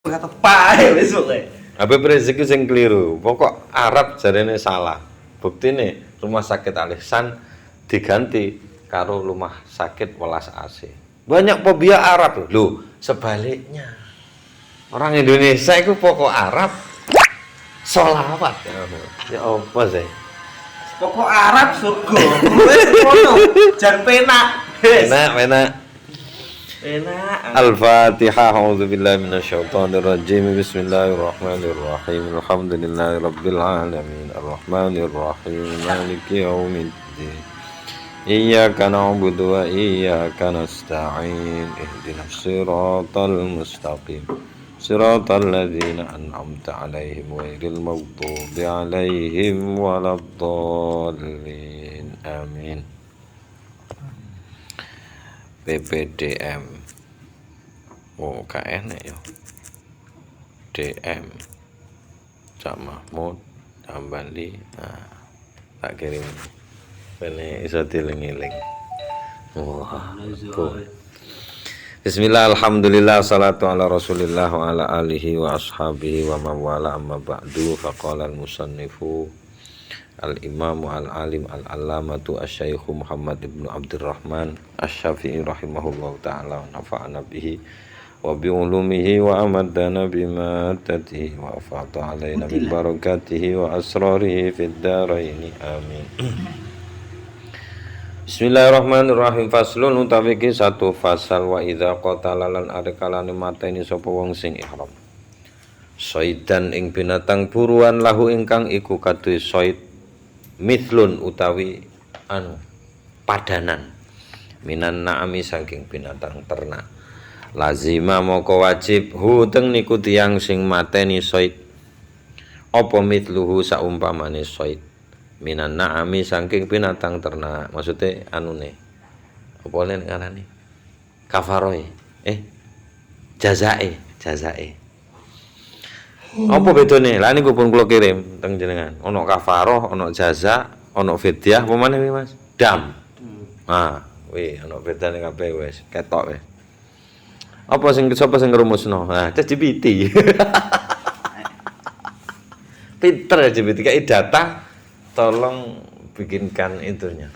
kata pae wis kok. Habib Rizik itu sing keliru. Pokok Arab jarene salah. Buktine rumah sakit Al-Ihsan diganti karo rumah sakit Welas AC. Banyak fobia Arab lho, sebaliknya. Orang Indonesia itu pokok Arab sholawat. Ya apa sih? Pokok Arab surga. Wis ngono. Jan penak. Enak. Enak. Al-Fatihah. A'udzubillahi minasyaitonirrajim. Bismillahirrahmanirrahim. Alhamdulillahirabbil alamin. Arrahmanirrahim. Maliki yaumiddin. Iyyaka na'budu wa iyyaka nasta'in. Ihdinas siratal mustaqim. Siratal ladzina an'amta 'alaihim ghairil maghdubi 'alaihim waladdallin. Amin. PPDM. Oh, gak enak ya. DM. Cak Mahmud, Ambali. Nah, tak kirim. Ini iso dieling-eling. Wah, cool. Bismillah, alhamdulillah, salatu ala rasulillah wa ala alihi wa ashabihi wa mawala amma ba'du. Faqala al-musannifu al-imamu al-alim al-allamatu asyaikhu Muhammad ibnu Abdurrahman asy-Syafi'i rahimahullahu ta'ala wa nafa'ana bihi wa bi'ulumihi wa amadana bimatatihi wa afata alaina min barakatihi wa asrarihi fid daraini amin. Bismillahirrahmanirrahim. Faslun utawi iki satu fasal. Wa idza qatala lan arkalane mateni sapa wong sing ihram saidan ing binatang buruan lahu ingkang iku kadohe said mithlun utawi padanan minan na'ami saking binatang ternak lazima moko wajib hu teng niku tiyang sing mateni said apa mithluhu saumpamane said minan na'ami saking binatang ternak. Maksudnya anune apa nek ngarani kafaroe jazae apa bedane? Lah niku pun kula kirim teng jenengan. Ana kafaroh, ana jaza, ana fidyah, apa maneh Mas? Dam. Nah, ana bedane kabeh wis ketok wis. Apa sing sapa sing ngrumusno? Nah, ChatGPT. Pinter ChatGPT kayak data, tolong bikinkan itunya.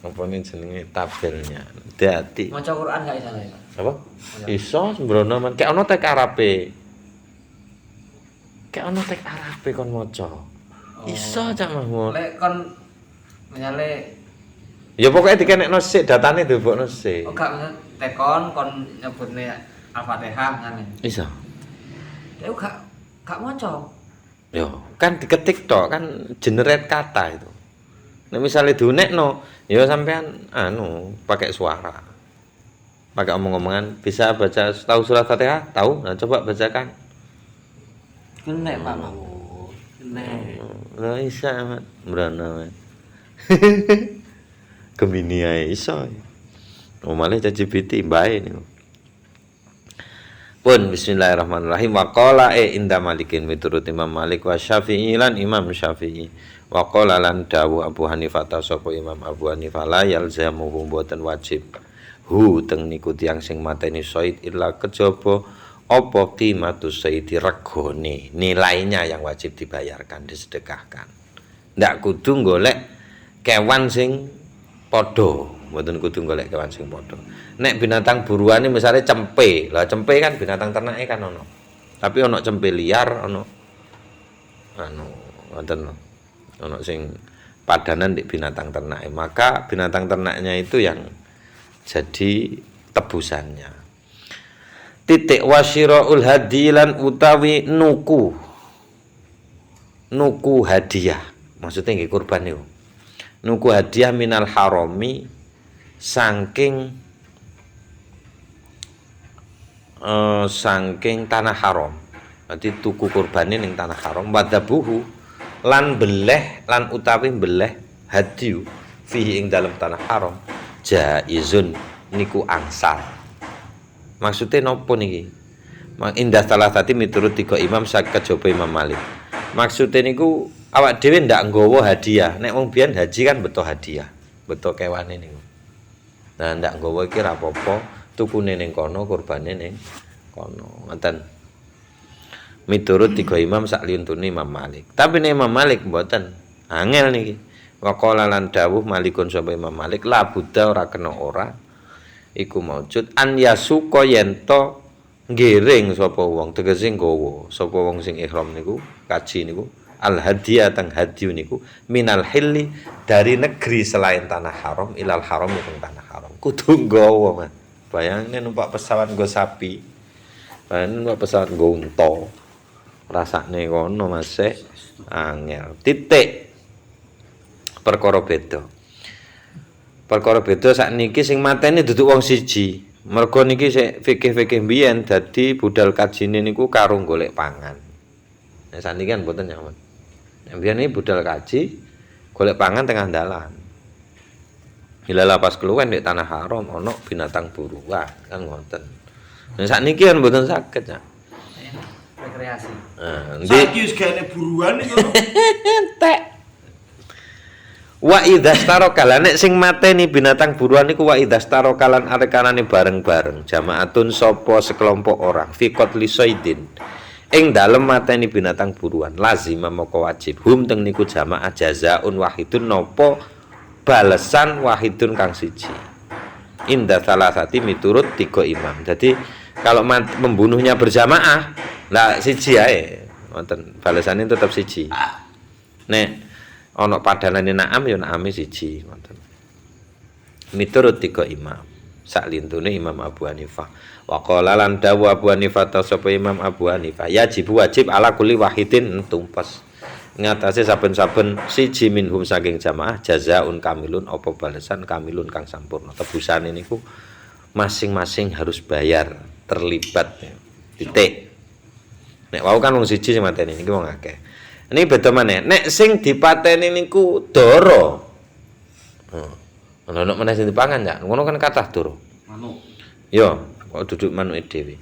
Apa nih jenenge tabelnya. Dadi. Maca Quran gak iso ya, Pak? Apa? Iso sembrono men. Kayak ana tek Arabe. Kayak ono tek Arabe kon maca. Iso Cak Mahmud. Lek kon menyale Ya pokoknya dikenekno sik datane dibokno sik. oh gak tekon kon nyebutne Al-Fatihah ngene. Iso. Lek gak maca. Yo, kan diketik tok kan generate kata itu. Nek misale diunekno, ya sampean pakai suara. Pakai omong-omongan bisa baca tahu surat Fatihah? Tahu? Nah, coba bacakan. Kenek Pak Mahmud. Kenek. Lah isa amat merana. Gemini ae iso. Omale ChatGPT bae niku. Pun bismillahirrahmanirrahim. Wa qala inda Malikin miturut Imam Malik wa Syafi'i lan Imam Syafi'i. Wa qala lan dawu Abu Hanifah sapa Imam Abu Hanifah la yalzamuhu mboten wajib. Hu teng niku tiyang sing mateni said illa kejaba apa qimatus sayyidi regane nilainya yang wajib dibayarkan disedekahkan. Ndak kudu golek kewan sing padha, mboten kudu golek kewan sing padha. Nek binatang buruane misalnya cempe. Lah cempe kan binatang ternake kan ono. Tapi ono cempe liar, ono wonten ono sing padanan di binatang ternake. Maka binatang ternaknya itu yang jadi tebusannya. Titik wasyiraul hadilan utawi nuku hadiah. Maksudnya nggih kurban niku. Nuku hadiah minal harami saking tanah haram. Berarti tuku kurbane ning tanah haram wadabuhu lan beleh lan utawi beleh hadiu fihi ing dalam tanah haram jaizun niku angsal. Maksudnya nopo niki? Indah salah tadi miturut tiga imam sakit coba Imam Malik. Maksudnya niku awak dhewe ndak nggawa hadiah. Nek wong biyen haji kan beto hadiah, beto kewane niku. Nah ndak nggawa iki ra apa-apa, tukune ning kono, kurbane ning kono. Ngoten. miturut tiga imam sak lintune Imam Malik. Tapi nek Imam Malik mboten angel niki. Wa qala lan dawuh Malikun sapa Imam Malik la buddha ora kena ora iku maujud an yasuka yen to ngiring sapa wong tegese nggawa sapa wong sing ihram niku kaji niku al hadiah tang hadiyu niku minal hilli dari negeri selain tanah haram ilal haram teng tanah haram kudu nggawa Mas. Bayangin numpak pesawat nggo sapi. Bayangin numpak pesawat nggo unta. Rasane kono Mas angel. Titik. Perkara beda. Perkara beda sakniki sing mateni duduk wong siji. Mergo niki sik fikih-fikih mbiyen dadi budal kajine niku karo golek pangan. Nek sakniki kan mboten nyaman. Nek mbiyen iki budal kaji golek pangan tengah dalan. Hilala pas keluwen di tanah haram ana binatang buruan kan ngoten. Nek sakniki kan mboten saged ya. Rekreasi. Saiki wis gaene buruan iku. Entek. Wa idzastaro kala nek sing mateni binatang buruan niku wa idzastaro kalan arekanane bareng-bareng jamaatun sapa sekelompok orang fiqat lisaidin ing dalem mateni binatang buruan lazim moko wajib hum teng niku jamaah jazaun wahidun napa balesan wahidun kang siji inda salasati miturut tiga imam. Jadi kalau membunuhnya berjamaah lah siji ae wonten balesane tetep siji. Nek ana padanane na'am ya na'ame siji ngoten. Miturut tiga imam. Sak lintune Imam Abu Hanifah. Wa qala lan dawu Abu Hanifah ta sapa Imam Abu Hanifah, wajib ala kulli wahidin tumpas. Ngatasi saben-saben siji minhum saking jamaah jazaun kamilun apa balesan kamilun kang sampurna. Tebusane niku masing-masing harus bayar terlibat. Titik. Nek wau kan wong siji sing mateni niki wong akeh. Ini beda maneh. Nek sing dipateni niku dara. Ono meneh sing dipangan ya. Ngono kan kathah dara. Manuk. Yo, kok duduk manuke dhewe.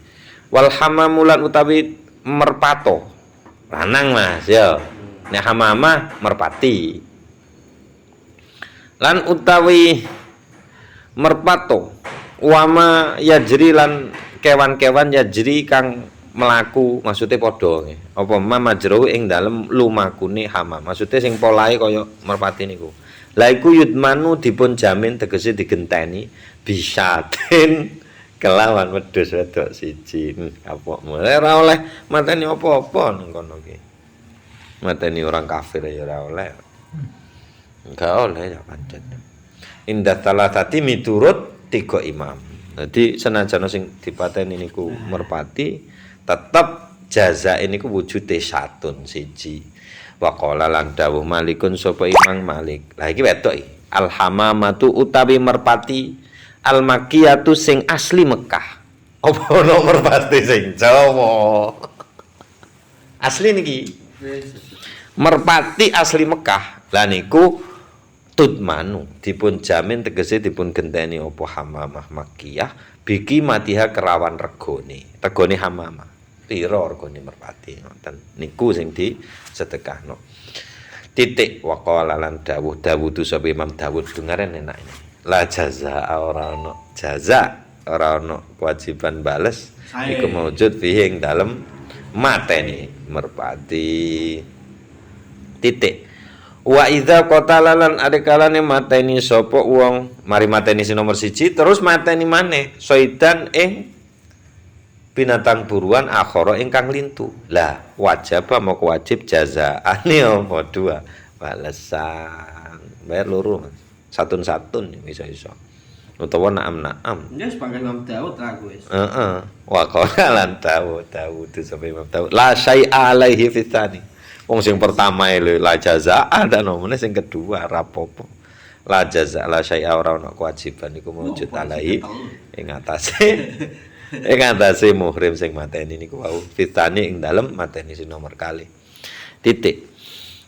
Wal hamamulan utawi merpato. Lanang Mas, yo. Nek hamamah merpati. Lan utawi merpato wama yajri lan kewan-kewan yajri kang melaku maksudnya padha nggih. Apa mamajruh ing dalem lumakune hama. Maksudnya sing polahe kaya merpati niku. Lah iku yudmanu dipun jamin tegese digenteni bisaten kelawan wedhus wedok siji. Kapokmu ora oleh mateni apa-apa nang kono ki. Mateni orang kafir ya ora oleh. Enggak oleh ya pancen. Indah talatati miturut tiga imam. Jadi senajan sing dipateni niku merpati tetap jaza ini ku wujude satun siji. Wa qala lan dawuh Malikun sapa Imam Malik. Lah iki wedok iki. Al hamamatu utawi merpati al makkiyatu sing asli Mekah. Apa ono merpati sing Jawa? Asli niki. Merpati asli Mekah. Lah niku tutmanu dipun jamin tegese dipun genteni apa hamamah makkiyah biki matiha kerawan regone. Regone hamamah. Pira regane merpati ngoten niku sing disedekahno. Titik wa qala lan Dawud tu sapa Imam Dawud dengaren enak ini. La jaza ora ono jaza ora ono kewajiban bales iku maujud fihi ing dalem mateni merpati. Titik. Wa idza qatala lan adekalane mateni sapa wong mari mateni sing nomor 1 terus mateni maneh soidan ing binatang buruan akhara ingkang lintu. Lah wajib apa wajib jazaane apa dua balesan. Bayar loro Mas. Satun-satun iso-iso. Utawa naam-naam. Ya sebagai Imam Daud aku wis. Heeh. Wa qala lan Dawud sampai Imam Dawud. La syai'a alaihi fitsani. Wong sing pertama lho la jazaa dan nomene sing kedua rapopo. La jazaa la syai'a ora ono kewajiban iku mujud alaihi ing atase ing atase muhrim sing mateni niku wau fitani ing dalem mateni sing nomor kali. Titik.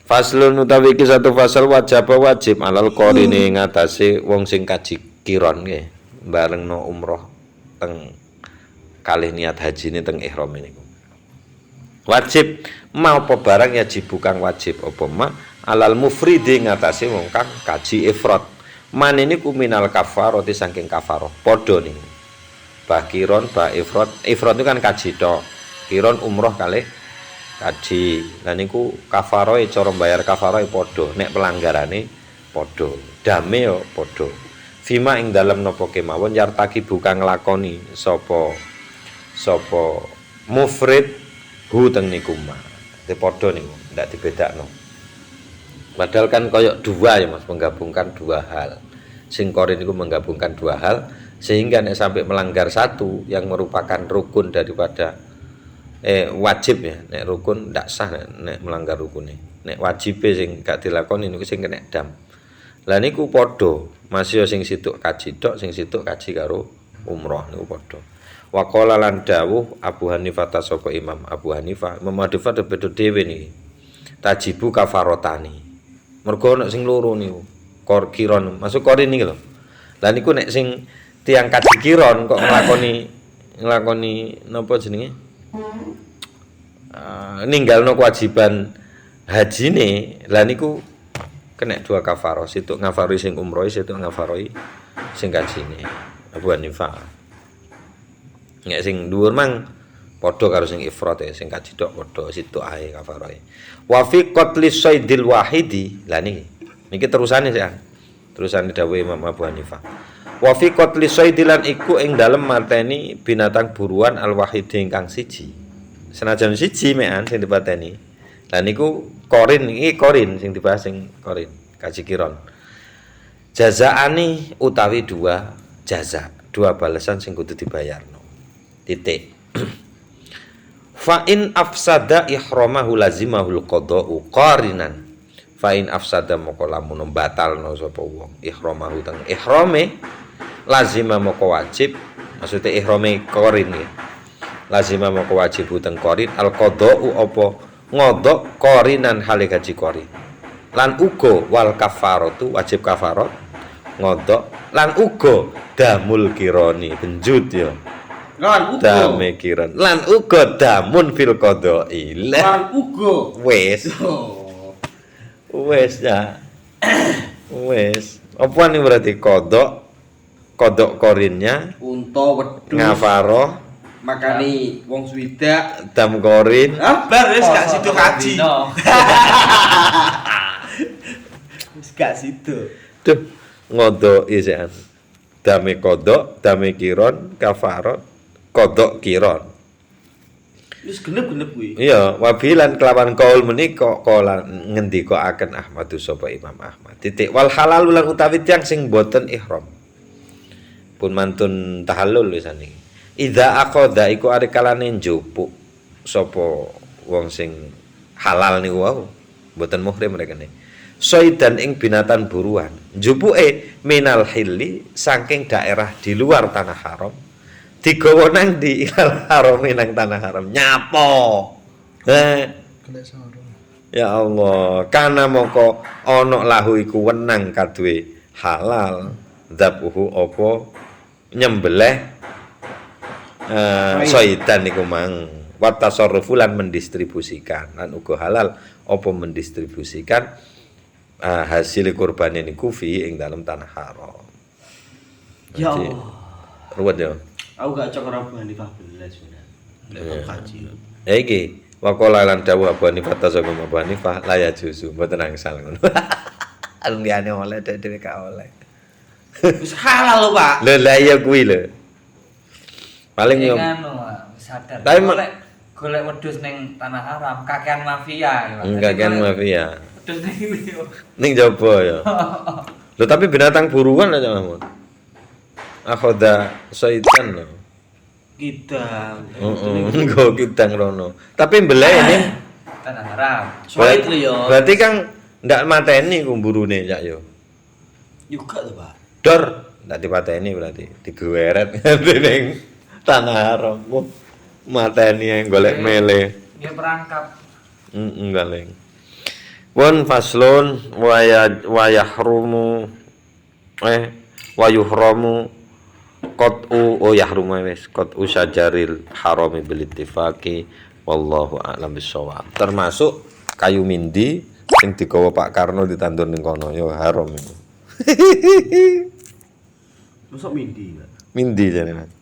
Faslun utawi iki satu fasal wajib alal qarine ing atase wong sing kaji kiron nggih barengno umroh teng kalih niat hajine teng ihram niku. Wajib mau apa barang ya kang wajib apa ma alal mufridi ing atase wong kang kaji ifrad. Manene ku minal kafarati saking kafaroh padha niku. Bah kiron, bah ifrad. Ifrad itu kan kaji tok. Kiron umroh kalih kaji. Lah niku kafaroe cara bayar kafaroe padha, nek pelanggarane padha. Dame yo padha. Fima ing dalem napa kemawon yartaki buka nglakoni sapa mufrid hu teng niku mah. Padha niku, ndak dibedakno. Padahal kan koyok dua ya Mas, menggabungkan dua hal. Sing korin itu menggabungkan dua hal sehingga nek sampai melanggar satu yang merupakan rukun daripada wajib ya, nek rukun ndak sah nek melanggar rukune. Nek wajib sing gak dilakoni niku sing kena dam. Lah niku padha, masih sing situk kaji tok, sing situk kaji karo umroh niku padha. Wa qala lan dawuh Abu Hanifah sapa Imam Abu Hanifah, Imam Abu Hanifah beda dhewe niki. Tajibu kafarotani. Mergo nek sing loro niku kor kiron masuk korin niki lho. Lah niku nek sing tiang kaji kiron kok nglakoni napa jenenge? Ninggalno kewajiban hajine. Lah niku kena dua kafaroh, situk ngafaroi sing umroh, situk ngafaroi sing kajine. Abu Hanifah. Nek sing dhuwur mang padha karo sing ifrat ya, sing kaji tok padha situk ae kafaroe. Wa fi qatli saydil wahidi. Lah niki terusane sih. Terusane dawuh Imam Abu Hanifah. Wa fi qatli saydilan iku ing dalem mateni binatang buruan al wahidi ingkang siji. Senajan siji mekan sing dipateni. Lah niku korin iki korin sing dibahas sing korin kaji kiron. Jazaani utawi dua jaza, dua balasan sing kudu dibayarno. Titik. Fa in afsada ihramahu lazimahul qada'u qarinan. Fa in afsada moko lamun batalno sapa wong ihramahu teng ihrame lazima moko wajib, maksudnya ihrame qarin ya. Lazima moko wajib teng qarin al qada'u apa ngodok qarinan hale gaji qarin. Lan uga wal kafaratu wajib kafarat ngodok lan uga damul kirani benjut ya. Lan uga Dame kiran. Lan uga damun fil qada'i. lan uga Wes. Wes ya. Wes. Apa nih berarti kodok korinnya unta wedhus ngafaroh makani wong swidak dam korin bar wis gak sido kaji wis gak sido tuh ngodoki sean dame kodok dame kiron kafaroh kodok kiron wis genep-genep kuwi. iya wabilan kelawan kaul menika kala ngendikaaken Ahmadu sapa Imam Ahmad titik wal halal lan utawi tiyang sing boten ihram pun mantun tahallul wisane idza aqadha iku are kalane njupuk sapa wong sing halal niku wau boten muhrim rekene soidan ing binatang buruan njupuke minal hilli saking daerah di luar tanah haram digawa nang di ilal haram nang tanah haram nyapo ya Allah kana moko ana lahu iku wenang kaduwe halal dzabuhu apa nyembelih soidan niku mang wa tasarrufu lan mendistribusikan lan uga halal apa mendistribusikan hasil kurbane niku fi ing dalam tanah haram. Ya Jadi, Allah. ruwet ya. Aku gak cocok Abu Hanifah belas sebenarnya. Kaji. Iki waqala lan dawuh Abu Hanifah tasawuf Abu Hanifah la ya juzu mboten angsal ngono. Aliyane oleh dhewe gak oleh. Wis halal lho, Pak. Lho la iya kuwi lho. Paling yo sadar. Tapi golek wedhus ning tanah haram, kakean mafia ya. enggak kan mafia. Wedhus ning iki. Ning jaba ya. Lho tapi binatang buruan aja Mahmud. Akhoda syaitan lho. Kita. Engko kidang rono. Tapi mbeleh ini Tanah haram. Sulit lho ya. berarti kan ndak mateni kumburune cak yo. Juga tuh, Pak. Dor ndak dipateni berarti digeweret ning tanah haram. Mateni yang golek mele. Dia perangkap. Galeng. Wan faslun wa yahrumu wa yuhramu qat'u yahrumu wis qat'u syajaril harami bil ittifaqi wallahu a'lam bissawab. Termasuk kayu mindi sing digawa Pak Karno ditandur ning kono ya haram iku. Mosok mindi, Pak. Mindi jane.